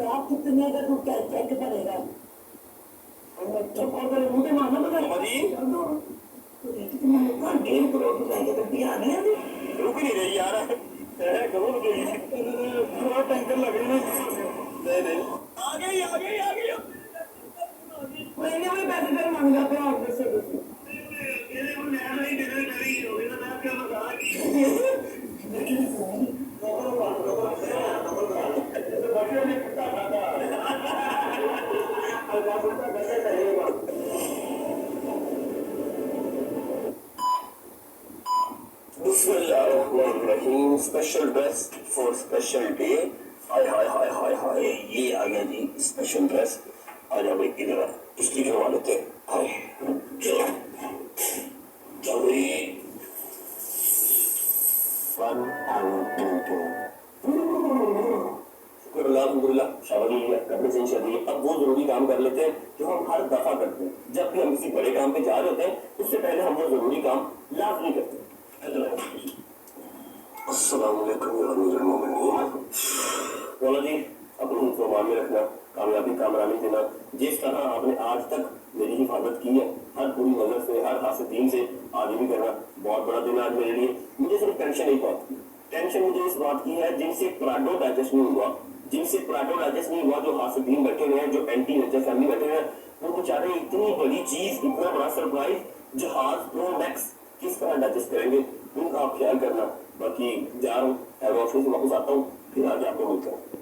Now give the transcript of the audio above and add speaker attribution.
Speaker 1: आप कितने का तू क्या चेक करेगा चुप और तेरे मुंह पे मारना पड़ेगा जी कितने का 1.5 करोड़ रुपए की गड्डी आ गई रुक नहीं रही यार करोड़ रुपए की पूरा टैंकर लग रही है नहीं आ गई मैंने वही पैसे तेरे मांगा पे और से मेरे को नया नहीं देना करी होगी ना मैं क्या लगा
Speaker 2: बिस्मिल्लाहिर्रहमानिर्रहीम special dress for special day हाय हाय हाय हाय हाय ये आ गया जी स्पेशल ड्रेस आ जाओ भाई इधर इसकी करवा लेते हैं हाय चलो चलो भाई 1 2 शुक्र शाबाश कपड़े चेंज कर दिए। अब वो जरूरी काम कर लेते हैं जो हम हर दफा करते हैं जब भी हम किसी बड़े काम पे जा रहे होते हैं उससे पहले हम वो जरूरी काम लाजमी करते हैं। अस्सलाम वालेकुम या अमीरुल मोमिनीन। मौला जी अपनी ईमान में रखना, कामयाबी कामरानी देना। जिस तरह आपने आज तक मेरी हिफाजत की है हर बुरी नजर से हर हासिदीन से आगे भी करना। बहुत बड़ा दिन आज मेरे लिए। मुझे सिर्फ टेंशन एक बात की, टेंशन मुझे इस बात की है जिनसे प्राडो डाइजेस्ट नहीं हुआ, जो हासिदीन बैठे हुए हैं, जो एंटी नेचर फैमिली बैठे हुए हैं, वो बेचारे इतनी बड़ी चीज इतना बड़ा सरप्राइज जहाज प्रो मैक्स किस तरह डाइजेस्ट करेंगे उनका आप ख्याल करना। बाकी जा रहा हूँ, वापस आता हूँ, फिर आगे आपको मिलता हूँ।